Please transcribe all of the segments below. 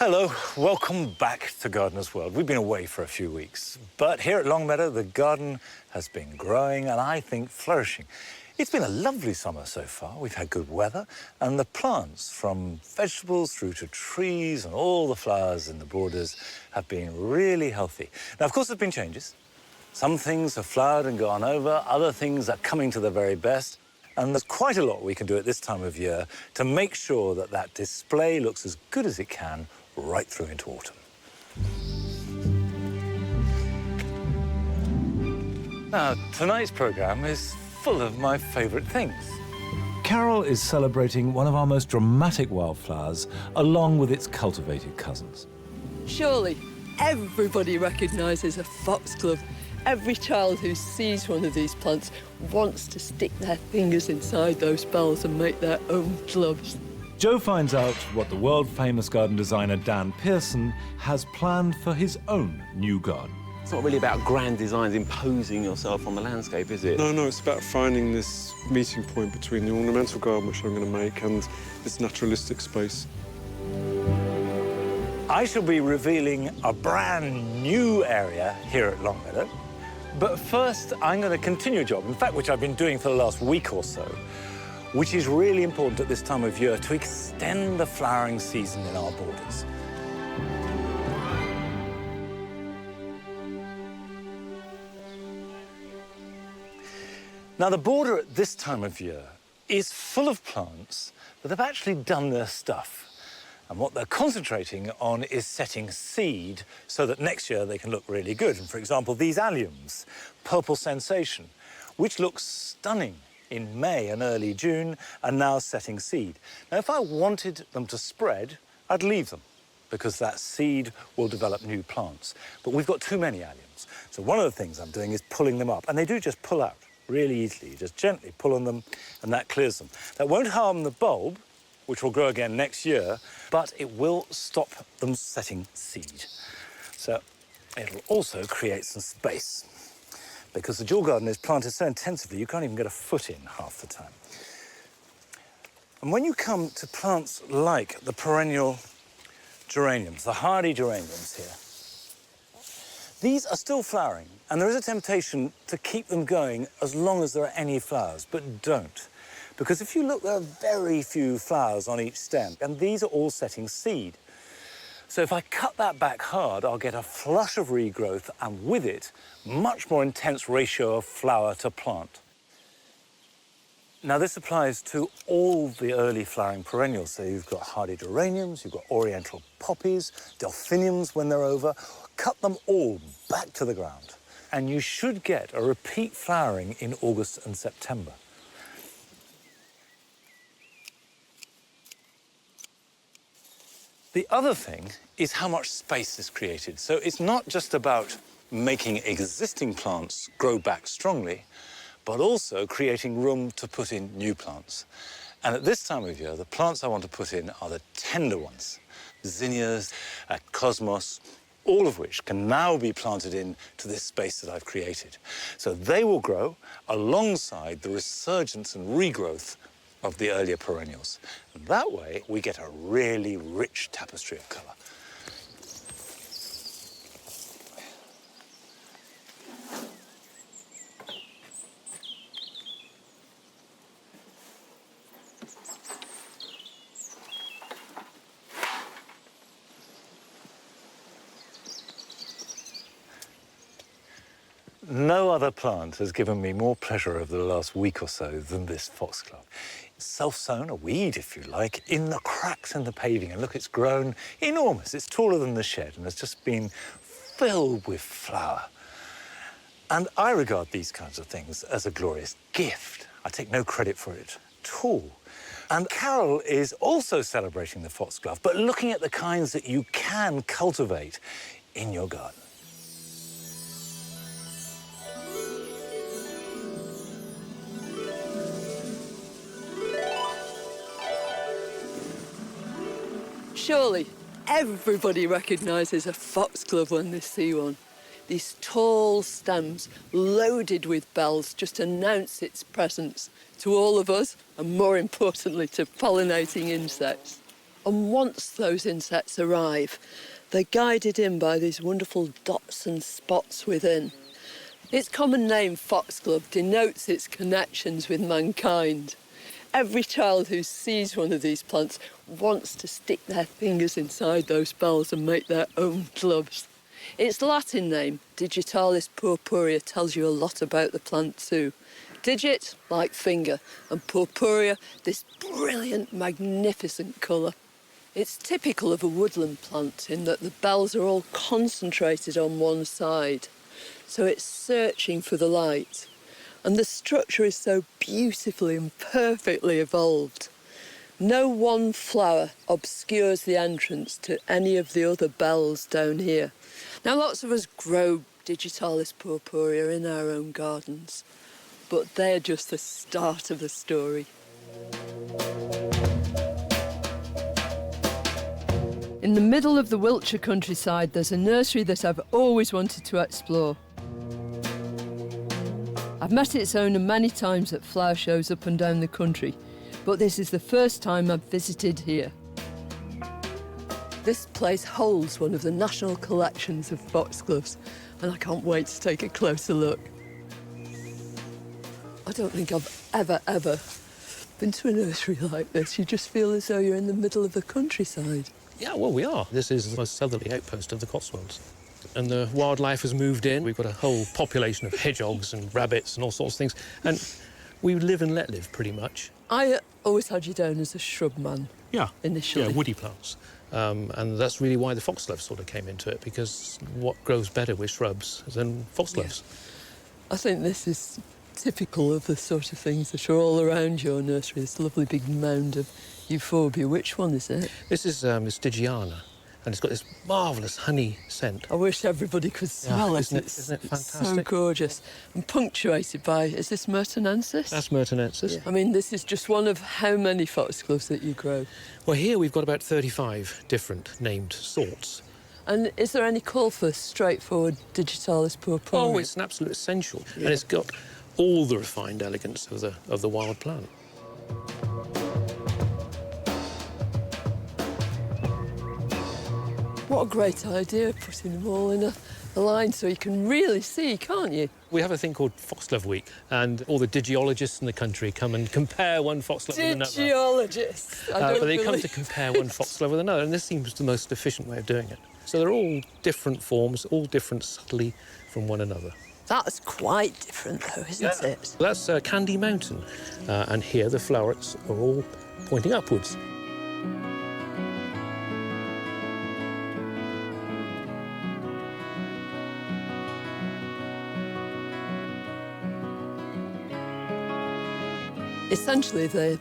Hello, welcome back to Gardener's World. We've been away for a few weeks, but here at Longmeadow, the garden has been growing and I think flourishing. It's been a lovely summer so far. We've had good weather and the plants, from vegetables through to trees and all the flowers in the borders, have been really healthy. Now, of course, there have been changes. Some things have flowered and gone over, other things are coming to their very best. And there's quite a lot we can do at this time of year to make sure that that display looks as good as it can right through into autumn. Now, tonight's programme is full of my favourite things. Carol is celebrating one of our most dramatic wildflowers, along with its cultivated cousins. Surely everybody recognises a foxglove. Every child who sees one of these plants wants to stick their fingers inside those bells and make their own gloves. Joe finds out what the world-famous garden designer Dan Pearson has planned for his own new garden. It's not really about grand designs, imposing yourself on the landscape, is it? No, it's about finding this meeting point between the ornamental garden, which I'm going to make, and this naturalistic space. I shall be revealing a brand new area here at Longmeadow. But first, I'm going to continue a job, in fact, which I've been doing for the last week or so, which is really important at this time of year, to extend the flowering season in our borders. Now, the border at this time of year is full of plants that have actually done their stuff. And what they're concentrating on is setting seed so that next year they can look really good. And for example, these alliums, Purple Sensation, which looks stunning in May and early June, are now setting seed. Now, if I wanted them to spread, I'd leave them, because that seed will develop new plants. But we've got too many alliums. So one of the things I'm doing is pulling them up. And they do just pull out really easily. You just gently pull on them, and that clears them. That won't harm the bulb, which will grow again next year, but it will stop them setting seed. So it'll also create some space, because the dual garden is planted so intensively you can't even get a foot in half the time. And when you come to plants like the perennial geraniums, the hardy geraniums here, these are still flowering, and there is a temptation to keep them going as long as there are any flowers, but don't. Because if you look, there are very few flowers on each stem, and these are all setting seed. So if I cut that back hard, I'll get a flush of regrowth, and with it, much more intense ratio of flower to plant. Now, this applies to all the early flowering perennials. So you've got hardy geraniums, you've got oriental poppies, delphiniums when they're over. Cut them all back to the ground. And you should get a repeat flowering in August and September. The other thing is how much space is created. So it's not just about making existing plants grow back strongly, but also creating room to put in new plants. And at this time of year, the plants I want to put in are the tender ones. Zinnias, cosmos, all of which can now be planted into this space that I've created. So they will grow alongside the resurgence and regrowth of the earlier perennials. And that way, we get a really rich tapestry of colour. No other plant has given me more pleasure over the last week or so than this foxglove. It's self-sown, a weed, if you like, in the cracks in the paving. And look, it's grown enormous. It's taller than the shed and has just been filled with flower. And I regard these kinds of things as a glorious gift. I take no credit for it at all. And Carol is also celebrating the foxglove, but looking at the kinds that you can cultivate in your garden. Surely everybody recognises a foxglove when they see one. These tall stems loaded with bells just announce its presence to all of us, and more importantly, to pollinating insects. And once those insects arrive, they're guided in by these wonderful dots and spots within. Its common name, foxglove, denotes its connections with mankind. Every child who sees one of these plants wants to stick their fingers inside those bells and make their own gloves. Its Latin name, Digitalis purpurea, tells you a lot about the plant too. Digit, like finger, and purpurea, this brilliant, magnificent colour. It's typical of a woodland plant in that the bells are all concentrated on one side, so it's searching for the light. And the structure is so beautifully and perfectly evolved. No one flower obscures the entrance to any of the other bells down here. Now, lots of us grow Digitalis purpurea in our own gardens, but they're just the start of the story. In the middle of the Wiltshire countryside, there's a nursery that I've always wanted to explore. I've met its owner many times at flower shows up and down the country, but this is the first time I've visited here. This place holds one of the national collections of foxgloves, and I can't wait to take a closer look. I don't think I've ever been to a nursery like this. You just feel as though you're in the middle of the countryside. Yeah, well, we are. This is the most southerly outpost of the Cotswolds. And the wildlife has moved in. We've got a whole population of hedgehogs and rabbits and all sorts of things. And we live and let live, pretty much. I always had you down as a shrub man. Yeah. Initially. Yeah, woody plants. And that's really why the foxglove sort of came into it, because what grows better with shrubs than foxgloves? Yeah. I think this is typical of the sort of things that are all around your nursery, this lovely big mound of euphorbia. Which one is it? This is Stygiana, and it's got this marvellous honey scent. I wish everybody could smell it. Isn't it It's fantastic? so gorgeous. And punctuated by, is this Mertenensis? That's Mertenensis. Yeah. I mean, this is just one of how many foxgloves that you grow. Well, here we've got about 35 different named sorts. And is there any call for straightforward Digitalis purpurea? Oh, it's an absolute essential. Yeah. And it's got all the refined elegance of the wild plant. What a great idea, putting them all in a line so you can really see, can't you? We have a thing called Foxglove Week, and all the digiologists in the country come and compare one foxglove with another. Digiologists! But they come to compare one foxglove with another, and this seems the most efficient way of doing it. So they're all different forms, all different subtly from one another. That's quite different, though, isn't it? Well, that's Candy Mountain, and here the flowers are all pointing upwards. Essentially, they're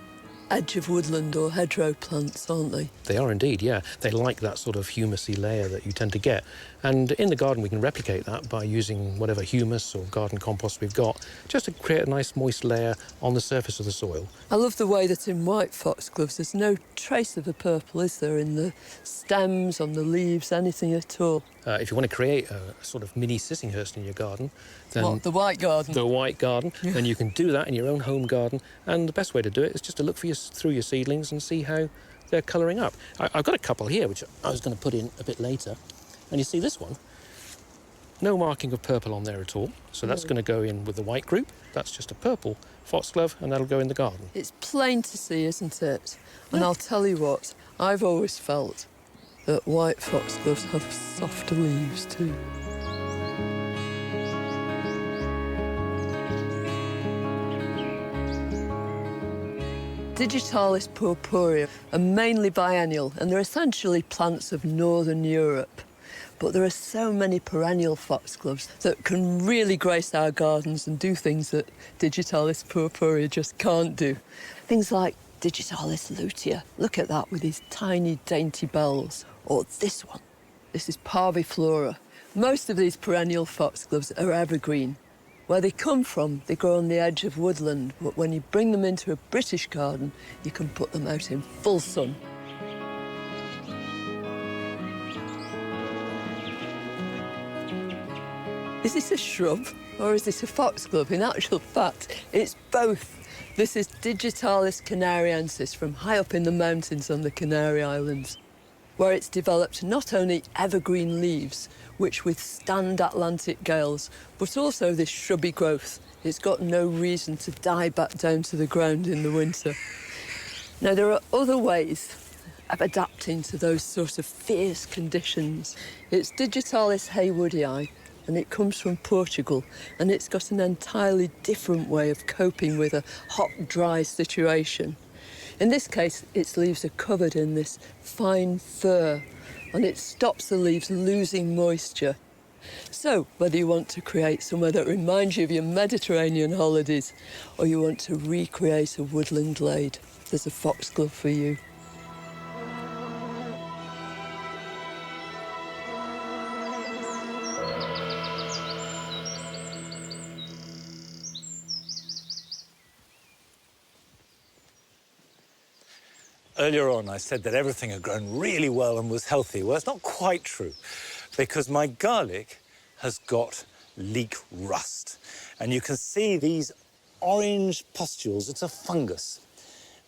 edge of woodland or hedgerow plants, aren't they? They are indeed, yeah. They like that sort of humusy layer that you tend to get. And in the garden, we can replicate that by using whatever humus or garden compost we've got, just to create a nice moist layer on the surface of the soil. I love the way that in white foxgloves, there's no trace of a purple, is there, in the stems, on the leaves, anything at all? If you want to create a sort of mini Sissinghurst in your garden, then... What, the white garden? The white garden. Yeah. Then you can do that in your own home garden. And the best way to do it is just to look through your seedlings and see how they're colouring up. I've got a couple here, which I was going to put in a bit later. And you see this one, no marking of purple on there at all. So that's going to go in with the white group. That's just a purple foxglove, and that'll go in the garden. It's plain to see, isn't it? And I'll tell you what, I've always felt that white foxgloves have softer leaves too. Digitalis purpurea are mainly biennial, and they're essentially plants of northern Europe. But there are so many perennial foxgloves that can really grace our gardens and do things that Digitalis purpurea just can't do. Things like Digitalis lutea. Look at that with these tiny, dainty bells. Or this one. This is Wildflower. Most of these perennial foxgloves are evergreen. Where they come from, they grow on the edge of woodland, but when you bring them into a British garden, you can put them out in full sun. Is this a shrub or is this a foxglove? In actual fact, it's both. This is Digitalis canariensis from high up in the mountains on the Canary Islands, where it's developed not only evergreen leaves, which withstand Atlantic gales, but also this shrubby growth. It's got no reason to die back down to the ground in the winter. Now, there are other ways of adapting to those sort of fierce conditions. It's Digitalis haywoodii, and it comes from Portugal, and it's got an entirely different way of coping with a hot, dry situation. In this case, its leaves are covered in this fine fur, and it stops the leaves losing moisture. So, whether you want to create somewhere that reminds you of your Mediterranean holidays, or you want to recreate a woodland glade, there's a foxglove for you. Earlier on, I said that everything had grown really well and was healthy. Well, it's not quite true, because my garlic has got leek rust. And you can see these orange pustules. It's a fungus,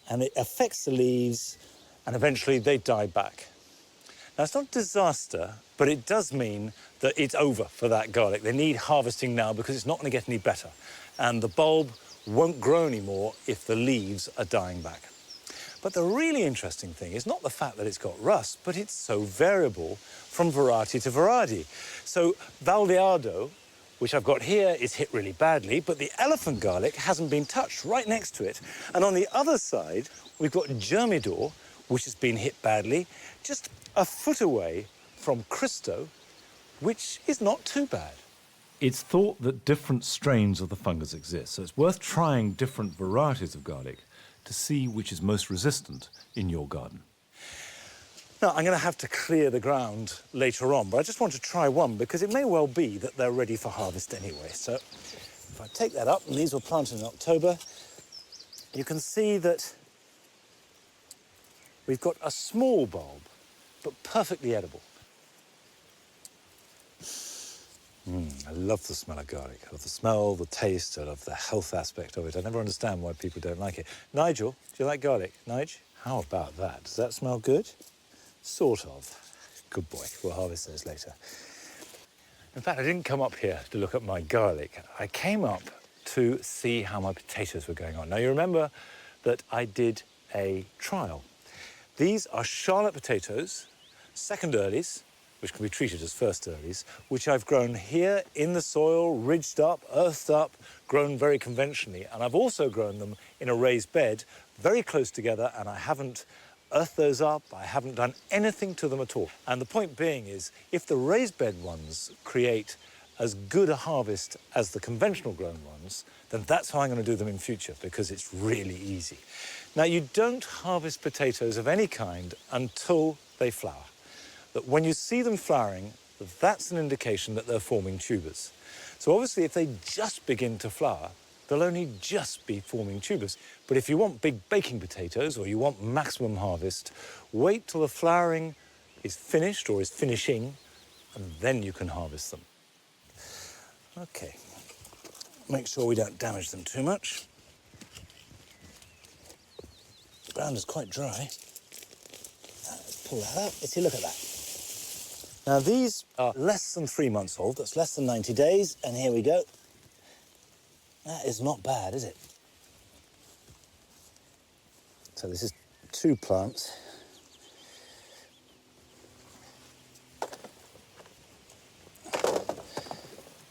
and it affects the leaves, and eventually they die back. Now, it's not a disaster, but it does mean that it's over for that garlic. They need harvesting now because it's not going to get any better. And the bulb won't grow anymore if the leaves are dying back. But the really interesting thing is not the fact that it's got rust, but it's so variable from variety to variety. So Valdeado, which I've got here, is hit really badly, but the elephant garlic hasn't been touched, right next to it. And on the other side, we've got Germidor, which has been hit badly, just a foot away from Cristo, which is not too bad. It's thought that different strains of the fungus exist, so it's worth trying different varieties of garlic to see which is most resistant in your garden. Now, I'm going to have to clear the ground later on, but I just want to try one because it may well be that they're ready for harvest anyway. So if I take that up, and these were planted in October, you can see that we've got a small bulb, but perfectly edible. I love the smell of garlic. I love the smell, the taste, I love the health aspect of it. I never understand why people don't like it. Nigel, do you like garlic? Nige? How about that? Does that smell good? Sort of. Good boy. We'll harvest those later. In fact, I didn't come up here to look at my garlic. I came up to see how my potatoes were going on. Now, you remember that I did a trial. These are Charlotte potatoes, second earlies, which can be treated as first earlies, which I've grown here in the soil, ridged up, earthed up, grown very conventionally. And I've also grown them in a raised bed, very close together, and I haven't earthed those up, I haven't done anything to them at all. And the point being is, if the raised bed ones create as good a harvest as the conventional grown ones, then that's how I'm going to do them in future, because it's really easy. Now, you don't harvest potatoes of any kind until they flower. That when you see them flowering, that's an indication that they're forming tubers. So obviously, if they just begin to flower, they'll only just be forming tubers. But if you want big baking potatoes or you want maximum harvest, wait till the flowering is finished or is finishing, and then you can harvest them. Okay, make sure we don't damage them too much. The ground is quite dry. Let's pull that up. Let's see, look at that. Now, these are less than 3 months old. That's less than 90 days. And here we go. That is not bad, is it? So this is 2 plants.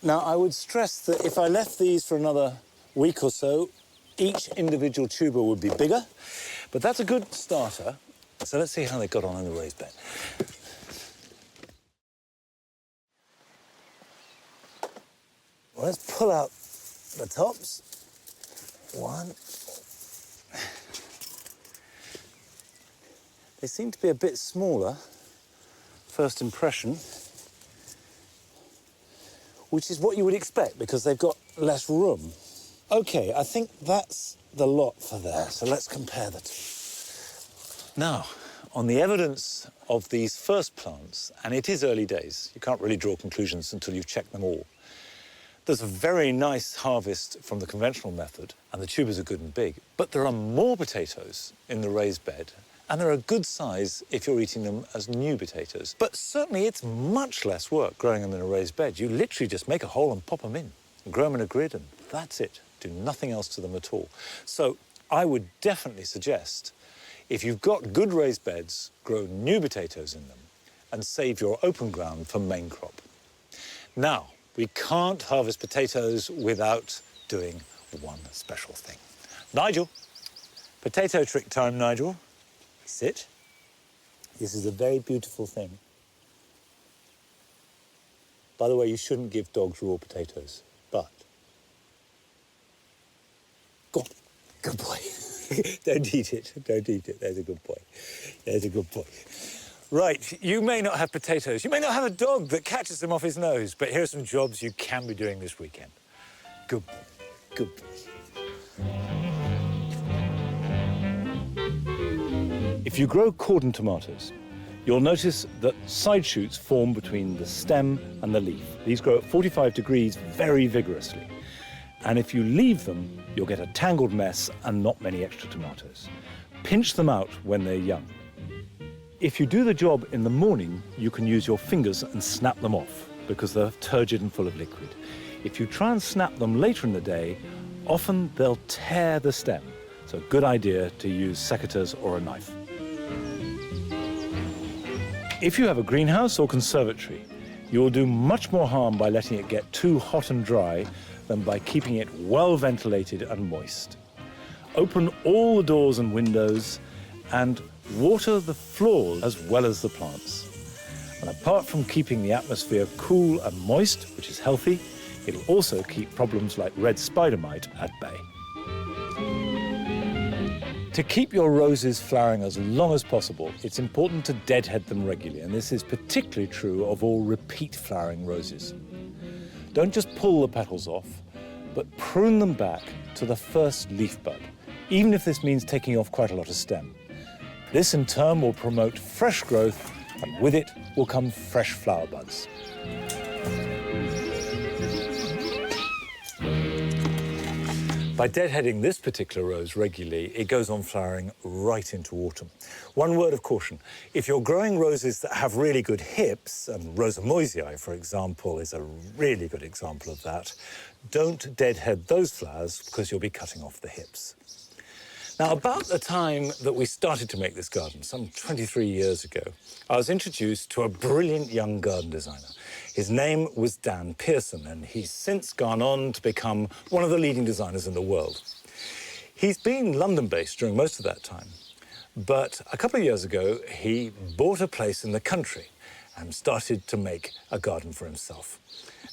Now, I would stress that if I left these for another week or so, each individual tuber would be bigger. But that's a good starter. So let's see how they got on in the raised bed. Well, let's pull out the tops. One. They seem to be a bit smaller, first impression, which is what you would expect because they've got less room. Okay, I think that's the lot for there, so let's compare the two. Now, on the evidence of these first plants, and it is early days, you can't really draw conclusions until you've checked them all, There's a very nice harvest from the conventional method, and the tubers are good and big. But there are more potatoes in the raised bed, and they're a good size if you're eating them as new potatoes. But certainly it's much less work growing them in a raised bed. You literally just make a hole and pop them in, and grow them in a grid, and that's it. Do nothing else to them at all. So I would definitely suggest, if you've got good raised beds, grow new potatoes in them and save your open ground for main crop. Now, we can't harvest potatoes without doing one special thing. Nigel, potato trick time, Nigel. Sit. This is a very beautiful thing. By the way, you shouldn't give dogs raw potatoes, but... Go on. Good boy. Don't eat it. Don't eat it. There's a good boy. There's a good boy. Right, you may not have potatoes. You may not have a dog that catches them off his nose, but here are some jobs you can be doing this weekend. Good boy. Good boy. If you grow cordon tomatoes, you'll notice that side shoots form between the stem and the leaf. These grow at 45 degrees very vigorously. And if you leave them, you'll get a tangled mess and not many extra tomatoes. Pinch them out when they're young. If you do the job in the morning, you can use your fingers and snap them off because they're turgid and full of liquid. If you try and snap them later in the day, often they'll tear the stem. So a good idea to use secateurs or a knife. If you have a greenhouse or conservatory, you'll do much more harm by letting it get too hot and dry than by keeping it well ventilated and moist. Open all the doors and windows and water the floors as well as the plants. And apart from keeping the atmosphere cool and moist, which is healthy, it'll also keep problems like red spider mite at bay. To keep your roses flowering as long as possible, it's important to deadhead them regularly, and this is particularly true of all repeat flowering roses. Don't just pull the petals off, but prune them back to the first leaf bud, even if this means taking off quite a lot of stem. This in turn will promote fresh growth, and with it will come fresh flower buds. By deadheading this particular rose regularly, it goes on flowering right into autumn. One word of caution, if you're growing roses that have really good hips, and Rosa Moisei, for example, is a really good example of that, don't deadhead those flowers because you'll be cutting off the hips. Now, about the time that we started to make this garden, some 23 years ago, I was introduced to a brilliant young garden designer. His name was Dan Pearson, and he's since gone on to become one of the leading designers in the world. He's been London-based during most of that time, but a couple of years ago, he bought a place in the country and started to make a garden for himself.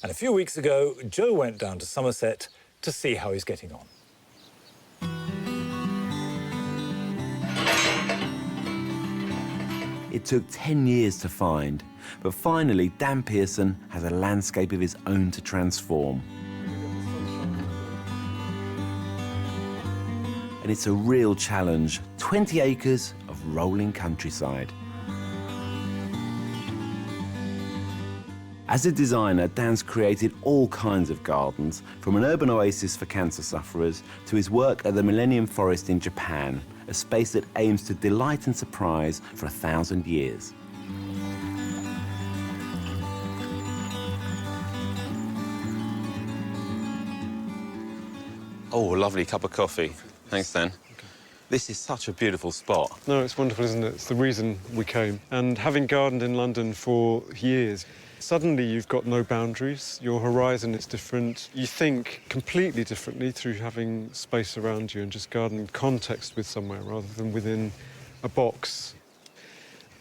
And a few weeks ago, Joe went down to Somerset to see how he's getting on. It took 10 years to find, but finally Dan Pearson has a landscape of his own to transform. And it's a real challenge, 20 acres of rolling countryside. As a designer, Dan's created all kinds of gardens, from an urban oasis for cancer sufferers to his work at the Millennium Forest in Japan, a space that aims to delight and surprise for 1,000 years. Oh, a lovely cup of coffee. Thanks, Dan. This is such a beautiful spot. No, it's wonderful, isn't it? It's the reason we came. And having gardened in London for years, suddenly you've got no boundaries. Your horizon is different. You think completely differently through having space around you and just gardening context with somewhere rather than within a box.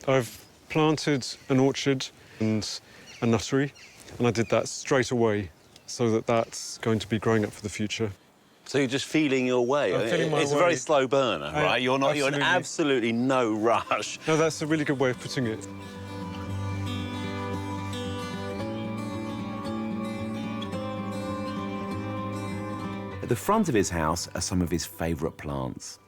I've planted an orchard and a nursery, and I did that straight away so that that's going to be growing up for the future. So you're just feeling your way. I'm feeling my it's a way. very slow burner, right? You're in absolutely no rush. No, that's a really good way of putting it. At the front of his house are some of his favourite plants.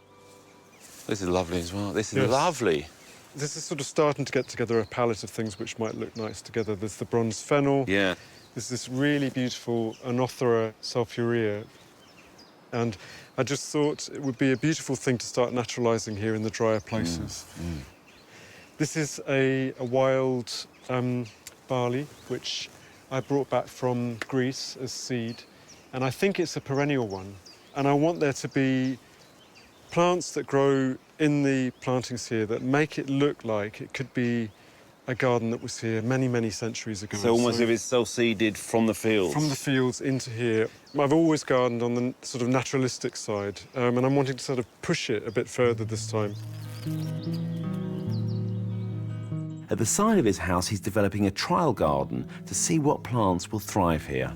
This is lovely as well. This is Yes. lovely. This is sort of starting to get together a palette of things which might look nice together. There's the bronze fennel. Yeah. There's this really beautiful Anothera sulphurea, and I just thought it would be a beautiful thing to start naturalising here in the drier places. This is a wild barley, which I brought back from Greece as seed, and I think it's a perennial one. And I want there to be plants that grow in the plantings here that make it look like it could be a garden that was here many, many centuries ago. So almost if it's self-seeded from the fields? From the fields into here. I've always gardened on the sort of naturalistic side, and I'm wanting to sort of push it a bit further this time. At the side of his house, he's developing a trial garden to see what plants will thrive here.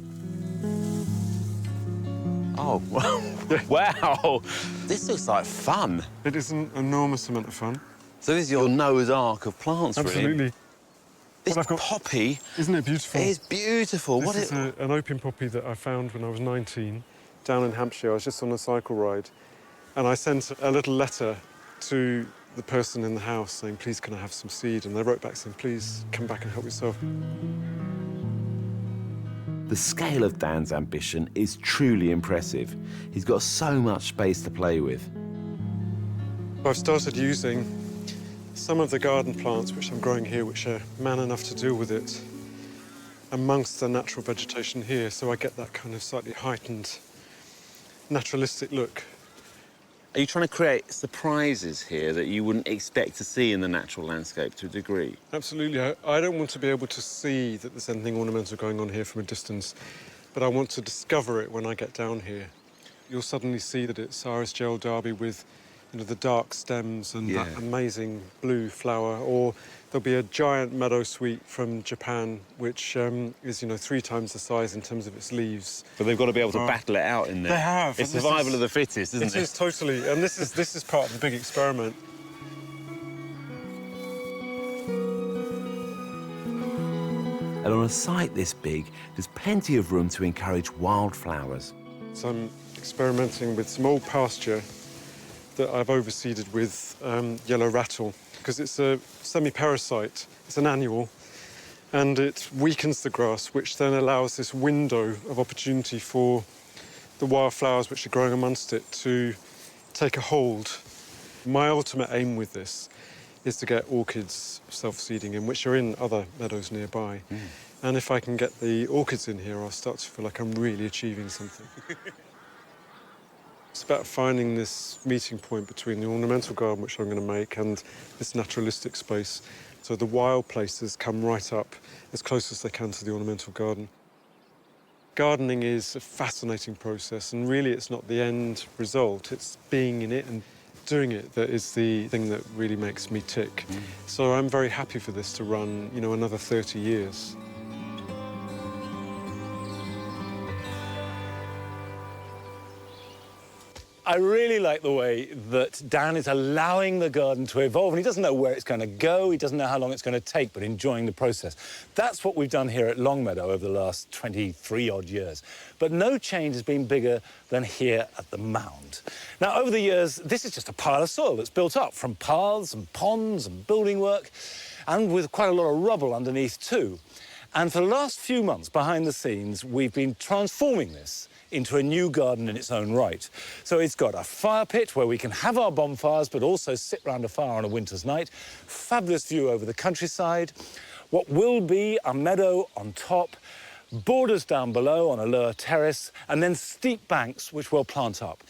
Oh, wow. This looks like fun. It is an enormous amount of fun. So this is your Noah's Ark of plants, really? Absolutely. This Well, I've got- poppy... Isn't it beautiful? It is beautiful. This is an opium poppy that I found when I was 19 down in Hampshire. I was just on a cycle ride, and I sent a little letter to the person in the house saying, please, can I have some seed? And they wrote back saying, please, come back and help yourself. The scale of Dan's ambition is truly impressive. He's got so much space to play with. I've started using some of the garden plants which I'm growing here, which are man enough to deal with it, amongst the natural vegetation here, so I get that kind of slightly heightened, naturalistic look. Are you trying to create surprises here that you wouldn't expect to see in the natural landscape to a degree? Absolutely. I don't want to be able to see that there's anything ornamental going on here from a distance, but I want to discover it when I get down here. You'll suddenly see that it's Iris gel derby with, you know, the dark stems and that amazing blue flower, or there'll be a giant meadow sweet from Japan, which is, you know, 3 times the size in terms of its leaves. But they've got to be able to battle it out in there. They have. It's survival of the fittest, isn't it? It is, totally. And this is part of the big experiment. And on a site this big, there's plenty of room to encourage wildflowers. So I'm experimenting with some old pasture that I've overseeded with yellow rattle, because it's a semi-parasite, it's an annual, and it weakens the grass, which then allows this window of opportunity for the wildflowers which are growing amongst it to take a hold. My ultimate aim with this is to get orchids self-seeding in, which are in other meadows nearby. And if I can get the orchids in here, I'll start to feel like I'm really achieving something. It's about finding this meeting point between the ornamental garden, which I'm going to make, and this naturalistic space. So the wild places come right up as close as they can to the ornamental garden. Gardening is a fascinating process, and really it's not the end result. It's being in it and doing it that is the thing that really makes me tick. So I'm very happy for this to run, you know, another 30 years. I really like the way that Dan is allowing the garden to evolve, and he doesn't know where it's going to go, he doesn't know how long it's going to take, but enjoying the process. That's what we've done here at Longmeadow over the last 23-odd years. But no change has been bigger than here at the mound. Now, over the years, this is just a pile of soil that's built up from paths and ponds and building work, and with quite a lot of rubble underneath too. And for the last few months, behind the scenes, we've been transforming this into a new garden in its own right. So it's got a fire pit where we can have our bonfires, but also sit round a fire on a winter's night. Fabulous view over the countryside. What will be a meadow on top, borders down below on a lower terrace, and then steep banks which we'll plant up.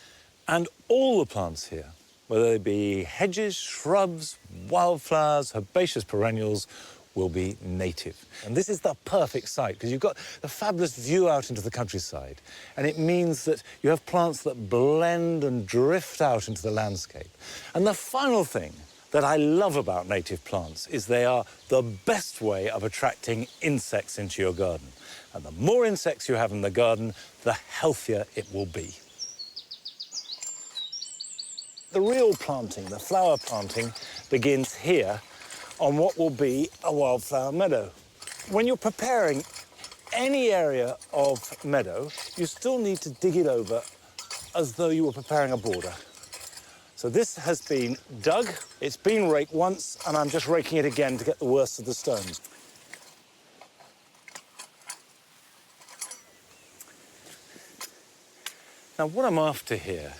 And all the plants here, whether they be hedges, shrubs, wildflowers, herbaceous perennials, will be native. And this is the perfect site because you've got the fabulous view out into the countryside, and it means that you have plants that blend and drift out into the landscape. And the final thing that I love about native plants is they are the best way of attracting insects into your garden. And the more insects you have in the garden, the healthier it will be. The real planting, the flower planting, begins here on what will be a wildflower meadow. When you're preparing any area of meadow, you still need to dig it over as though you were preparing a border. So this has been dug, it's been raked once, and I'm just raking it again to get the worst of the stones. Now, what I'm after here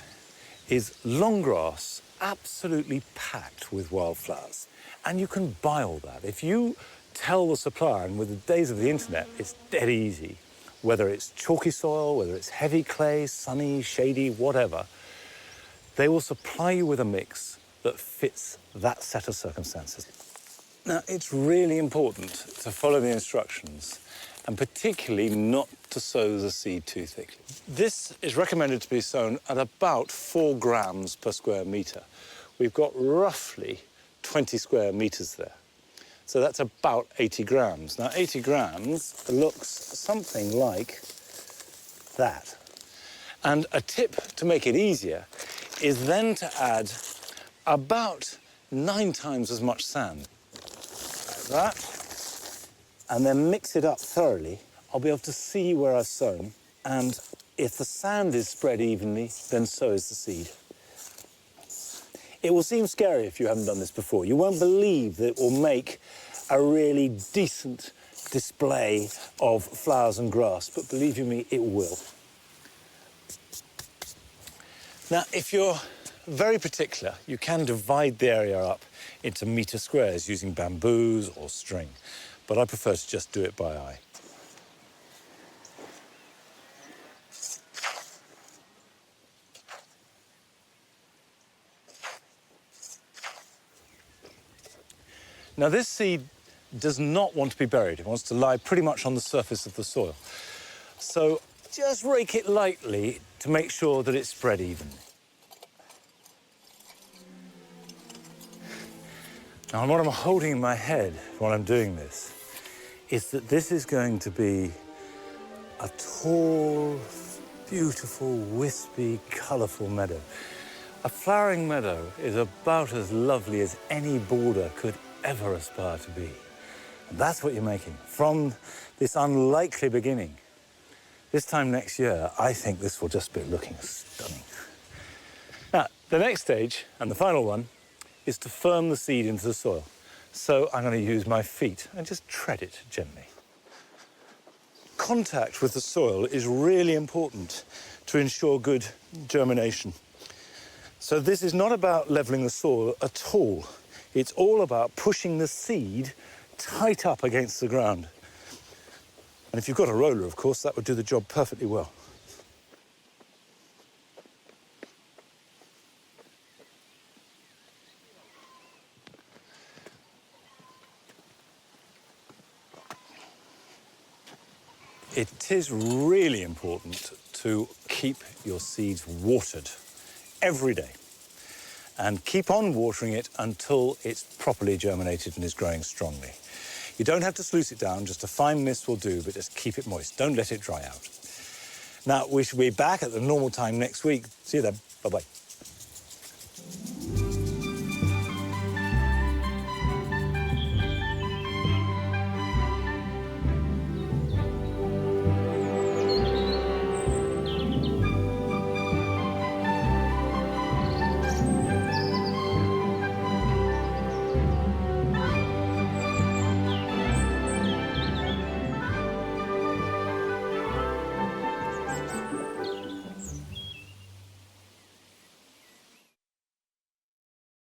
is long grass absolutely packed with wildflowers. And you can buy all that. If you tell the supplier, and with the days of the internet, it's dead easy, whether it's chalky soil, whether it's heavy clay, sunny, shady, whatever, they will supply you with a mix that fits that set of circumstances. Now, it's really important to follow the instructions, and particularly not to sow the seed too thickly. This is recommended to be sown at about 4 grams per square metre. We've got roughly 20 square metres there. So that's about 80 grams. Now, 80 grams looks something like that. And a tip to make it easier is then to add about 9 times as much sand. Like that. And then mix it up thoroughly. I'll be able to see where I've sown. And if the sand is spread evenly, then so is the seed. It will seem scary if you haven't done this before. You won't believe that it will make a really decent display of flowers and grass, but believe you me, it will. Now, if you're very particular, you can divide the area up into metre squares using bamboos or string, but I prefer to just do it by eye. Now, this seed does not want to be buried. It wants to lie pretty much on the surface of the soil. So just rake it lightly to make sure that it's spread evenly. Now, what I'm holding in my head while I'm doing this is that this is going to be a tall, beautiful, wispy, colourful meadow. A flowering meadow is about as lovely as any border could ever aspire to be. And that's what you're making from this unlikely beginning. This time next year, I think this will just be looking stunning. Now, the next stage, and the final one, is to firm the seed into the soil. So I'm going to use my feet and just tread it gently. Contact with the soil is really important to ensure good germination. So this is not about levelling the soil at all. It's all about pushing the seed tight up against the ground. And if you've got a roller, of course, that would do the job perfectly well. It is really important to keep your seeds watered every day. And keep on watering it until it's properly germinated and is growing strongly. You don't have to sluice it down, just a fine mist will do, but just keep it moist. Don't let it dry out. Now, we shall be back at the normal time next week. See you then. Bye-bye.